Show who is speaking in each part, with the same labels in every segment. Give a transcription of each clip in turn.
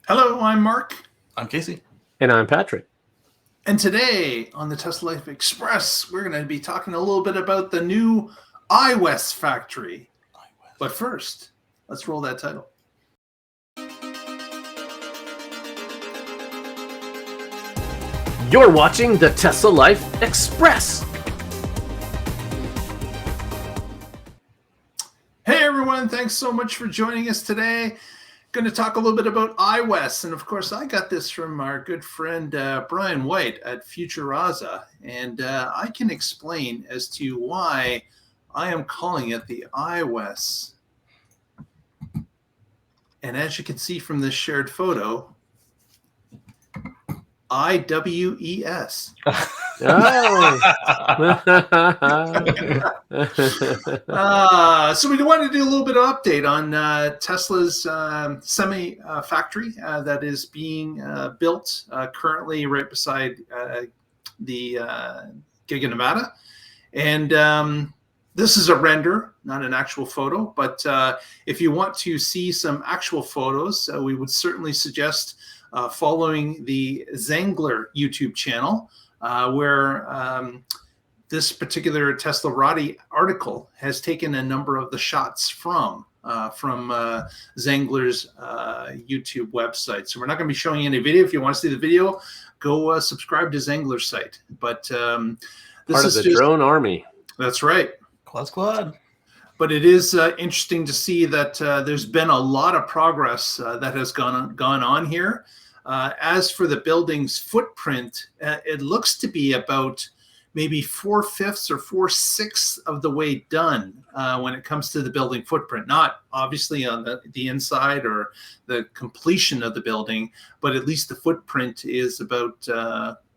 Speaker 1: Hello, I'm Mark.
Speaker 2: I'm Casey.
Speaker 3: And I'm Patrick.
Speaker 1: And today on the Tesla Life Express, we're going to be talking a little bit about the new IWES factory. But first, let's roll that title.
Speaker 3: You're watching the Tesla Life Express.
Speaker 1: Hey everyone, thanks so much for joining us today. Going to talk a little bit about IWES, and of course I got this from our good friend Brian White at Futuraza, and I can explain as to why I am calling it the IWES. And as you can see from this shared photo, IWES. So we wanted to do a little bit of update on Tesla's semi factory that is being built currently right beside the Giga Nevada. And this is a render, not an actual photo. But if you want to see some actual photos, we would certainly suggest following the Zangler YouTube channel, where this particular Tesla Roddy article has taken a number of the shots from Zangler's YouTube website. So we're not going to be showing any video. If you want to see the video, go subscribe to Zangler's site. But this
Speaker 3: part of the drone army.
Speaker 1: That's right.
Speaker 2: Squad.
Speaker 1: But it is interesting to see that there's been a lot of progress that has gone on here. As for the building's footprint, it looks to be about maybe 4/5 or 4/6 of the way done when it comes to the building footprint. Not obviously on the inside or the completion of the building, but at least the footprint is about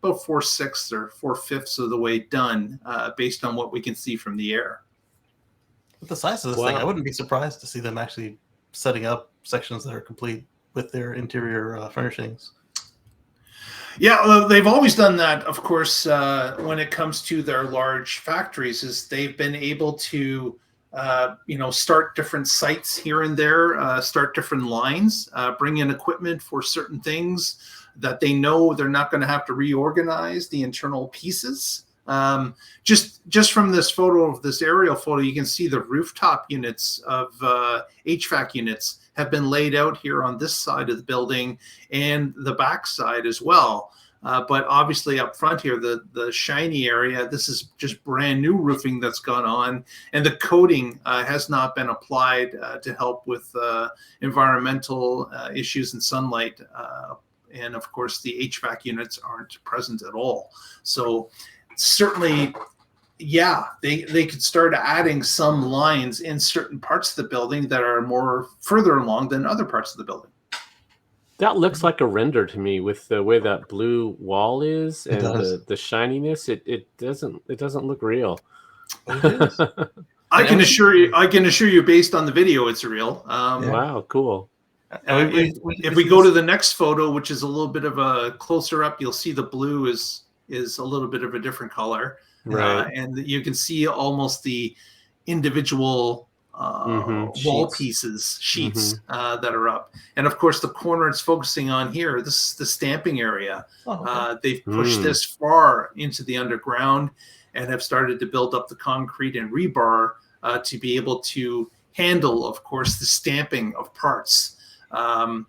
Speaker 1: 4/6 or 4/5 of the way done, based on what we can see from the air.
Speaker 2: With the size of this thing, I wouldn't be surprised to see them actually setting up sections that are complete with their interior furnishings.
Speaker 1: Yeah, they've always done that, of course, when it comes to their large factories, is they've been able to, start different sites here and there, start different lines, bring in equipment for certain things that they know they're not going to have to reorganize the internal pieces. Just from this photo, of this aerial photo, you can see the rooftop units of HVAC units have been laid out here on this side of the building and the back side as well. But obviously up front here, the shiny area, this is just brand new roofing that's gone on, and the coating has not been applied to help with environmental issues and sunlight. And of course, the HVAC units aren't present at all. So certainly, yeah, they could start adding some lines in certain parts of the building that are more further along than other parts of the building.
Speaker 3: That looks like a render to me, with the way that blue wall is and the shininess. It doesn't look real.
Speaker 1: I can assure you, based on the video, it's real.
Speaker 3: Wow, cool.
Speaker 1: If we go to the next photo, which is a little bit of a closer up, you'll see the blue is a little bit of a different color.
Speaker 3: Right.
Speaker 1: And you can see almost the individual wall sheets that are up. And of course, the corner it's focusing on here, this is the stamping area. They've pushed this far into the underground and have started to build up the concrete and rebar to be able to handle, of course, the stamping of parts. And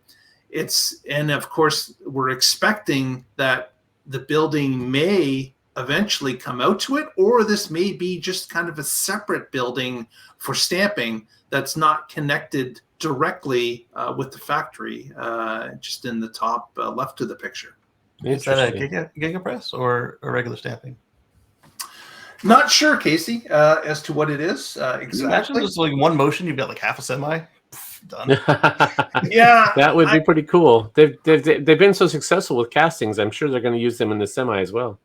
Speaker 1: of course, we're expecting that the building may eventually come out to it, or this may be just kind of a separate building for stamping that's not connected directly with the factory, just in the top left of the picture.
Speaker 2: Is that a Giga Press or a regular stamping?
Speaker 1: Not sure, Casey, as to what it is exactly.
Speaker 2: Imagine just like one motion, you've got like half a semi. Done.
Speaker 1: Yeah,
Speaker 3: that would be pretty cool. They've been so successful with castings. I'm sure they're going to use them in the semi as well.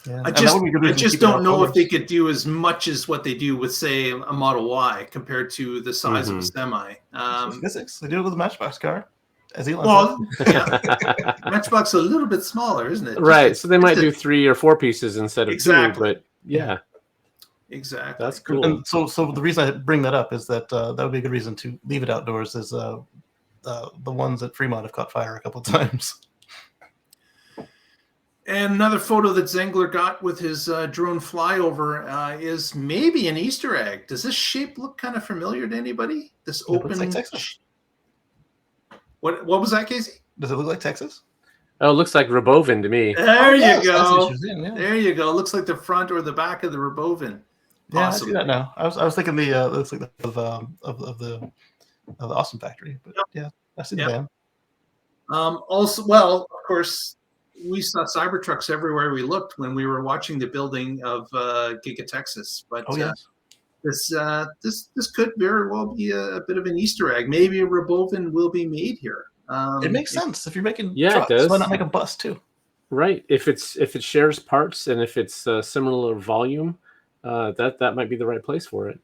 Speaker 1: Yeah. I just don't know if they could do as much as what they do with, say, a Model Y compared to the size of a semi.
Speaker 2: Physics. They do it with a Matchbox car. As
Speaker 1: Elon said. Yeah. Matchbox is a little bit smaller, isn't it?
Speaker 3: Right. So they might do 3 or 4 pieces instead of 2. But yeah.
Speaker 1: Exactly.
Speaker 3: That's cool.
Speaker 2: And so the reason I bring that up is that that would be a good reason to leave it outdoors. Is the ones at Fremont have caught fire a couple of times.
Speaker 1: And another photo that Zengler got with his drone flyover is maybe an Easter egg. Does this shape look kind of familiar to anybody? This open.
Speaker 2: Looks like Texas.
Speaker 1: What was that, Casey?
Speaker 2: Does it look like Texas?
Speaker 3: Oh, it looks like Rabovin to me.
Speaker 1: There you
Speaker 2: yes,
Speaker 1: go.
Speaker 2: Yeah.
Speaker 1: There you go. It looks like the front or the back of the Rabovin.
Speaker 2: Yeah, I see that now. I was thinking the looks like of the Austin factory, but yeah, I see the van.
Speaker 1: Also, well, of course, we saw Cybertrucks everywhere we looked when we were watching the building of Giga Texas. But
Speaker 2: yes.
Speaker 1: This could very well be a bit of an Easter egg. Maybe a Rabovin will be made here.
Speaker 2: It makes sense if you're making
Speaker 3: trucks. It does.
Speaker 2: Why not make a bus too?
Speaker 3: Right. If it shares parts and if it's similar volume, that might be the right place for it.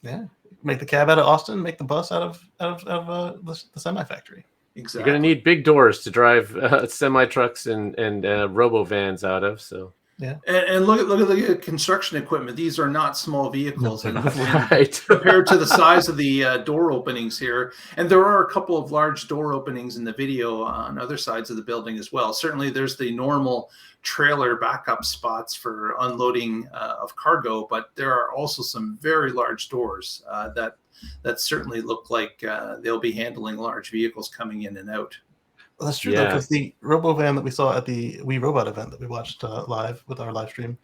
Speaker 2: Yeah. Make the cab out of Austin. Make the bus out of the semi factory.
Speaker 1: Exactly.
Speaker 3: You're going to need big doors to drive semi trucks and robo vans out of. So
Speaker 1: yeah, and look at the construction equipment. These are not small vehicles,
Speaker 3: right?
Speaker 1: Compared to the size of the door openings here. And there are a couple of large door openings in the video on other sides of the building as well. Certainly, there's the normal trailer backup spots for unloading of cargo, but there are also some very large doors that certainly look like they'll be handling large vehicles coming in and out.
Speaker 2: Well, that's true, though, because the Robo van that we saw at the We Robot event that we watched live with our live stream,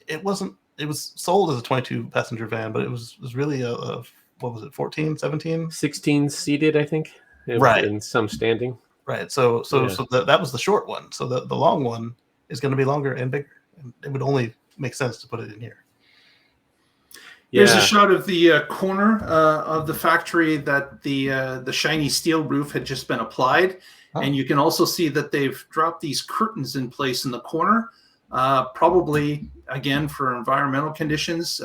Speaker 2: it was sold as a 22 passenger van, but it was really a what was it, 14, 17?
Speaker 3: 16 seated, I think.
Speaker 2: Right.
Speaker 3: In some standing.
Speaker 2: Right. So that was the short one. So the long one is going to be longer and bigger. And it would only make sense to put it in here.
Speaker 1: Here's a shot of the corner of the factory that the shiny steel roof had just been applied. Oh. And you can also see that they've dropped these curtains in place in the corner, probably, again, for environmental conditions,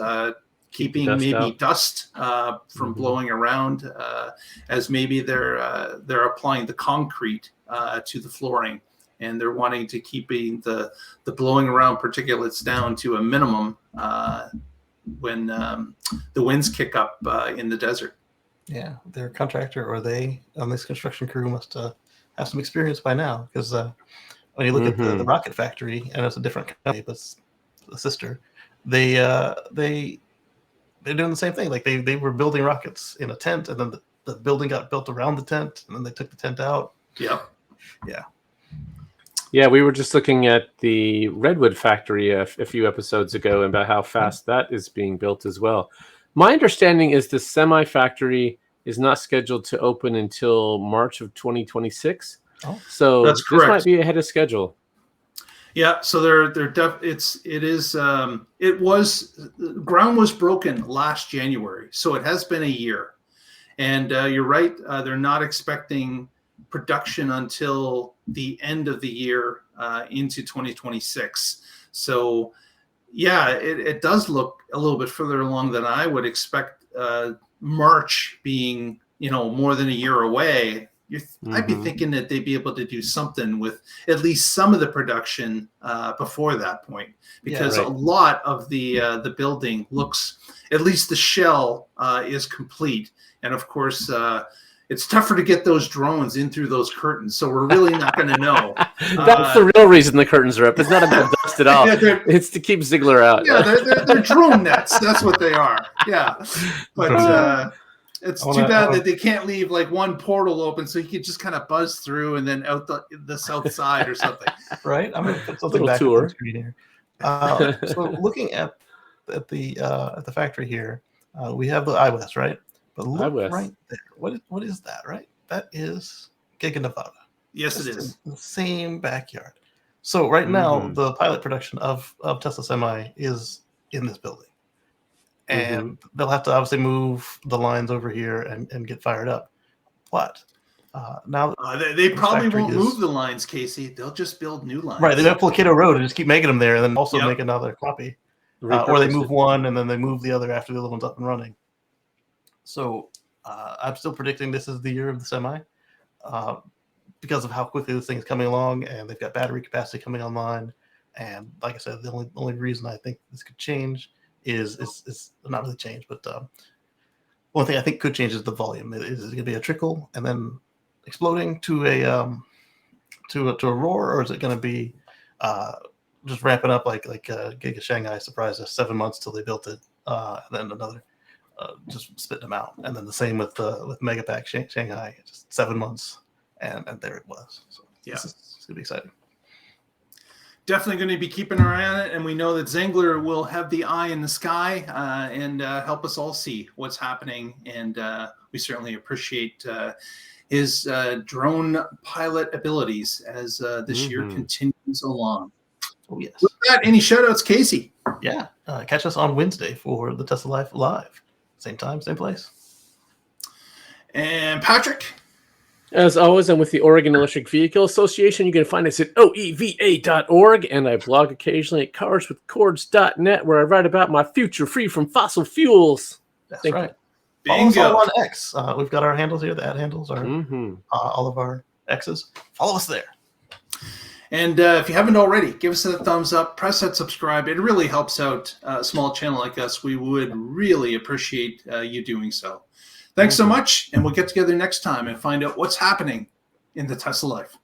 Speaker 1: keeping dust from blowing around as maybe they're applying the concrete to the flooring. And they're wanting to keeping the blowing around particulates down to a minimum when the winds kick up in the desert.
Speaker 2: Yeah, their contractor or they on this construction crew must have some experience by now, because when you look at the rocket factory, and it's a different company, but it's a sister, they're doing the same thing. Like they were building rockets in a tent, and then the building got built around the tent, and then they took the tent out.
Speaker 1: Yep.
Speaker 2: Yeah.
Speaker 3: Yeah, we were just looking at the Redwood factory a few episodes ago about how fast that is being built as well. My understanding is the semi factory is not scheduled to open until March of 2026. Oh, so
Speaker 1: that's correct.
Speaker 3: This might be ahead of schedule.
Speaker 1: Yeah, so ground was broken last January, so it has been a year. And you're right, they're not expecting production until the end of the year into 2026. So yeah, it does look a little bit further along than I would expect. March being more than a year away, I'd be thinking that they'd be able to do something with at least some of the production before that point, because a lot of the building looks, at least the shell is complete. And of course, it's tougher to get those drones in through those curtains, so we're really not going to know.
Speaker 3: That's the real reason the curtains are up. It's not about dust at all. It's to keep Ziegler out.
Speaker 1: Yeah, they're drone nets. That's what they are. Yeah, but it's too bad that they can't leave like one portal open, so you could just kind of buzz through and then out the south side or something.
Speaker 2: Right. I'm going to put something back on the screen here. So looking at the factory here, we have the IWES, right? But look right there. What is that, right? That is Giga Nevada.
Speaker 1: Yes, it is.
Speaker 2: The same backyard. So right now, the pilot production of Tesla Semi is in this building. And they'll have to obviously move the lines over here and get fired up. But now
Speaker 1: they probably won't move the lines, Casey. They'll just build new lines.
Speaker 2: Right. They have Placato Road and just keep making them there, and then also make another copy. Or they move one and then they move the other after the other one's up and running. So I'm still predicting this is the year of the Semi because of how quickly this thing is coming along, and they've got battery capacity coming online. And like I said, the only reason I think this could change is not really change, but one thing I think could change is the volume. Is it going to be a trickle and then exploding to a roar, or is it going to be just ramping up like Giga Shanghai surprised us 7 months till they built it, and then another just spitting them out, and then the same with Megapack Shanghai, just 7 months, and there it was. So
Speaker 1: yeah,
Speaker 2: it's gonna be exciting.
Speaker 1: Definitely going to be keeping our eye on it, and we know that Zengler will have the eye in the sky and help us all see what's happening, and we certainly appreciate his drone pilot abilities as this year continues along.
Speaker 2: Oh, yes.
Speaker 1: With that, any shout-outs, Casey?
Speaker 2: Yeah. Catch us on Wednesday for the Tesla Life Live. Same time, same place.
Speaker 1: And Patrick?
Speaker 3: As always, I'm with the Oregon Electric Vehicle Association. You can find us at oeva.org, and I blog occasionally at carswithcords.net, where I write about my future free from fossil fuels.
Speaker 2: That's
Speaker 3: Thank
Speaker 2: right.
Speaker 3: you.
Speaker 2: Follow us all on X. We've got our handles here. The ad handles are
Speaker 3: Mm-hmm.
Speaker 2: all of our X's. Follow us there.
Speaker 1: And if you haven't already, give us a thumbs up, press that subscribe. It really helps out a small channel like us. We would really appreciate you doing so. Thanks so much, and we'll get together next time and find out what's happening in the Tesla life.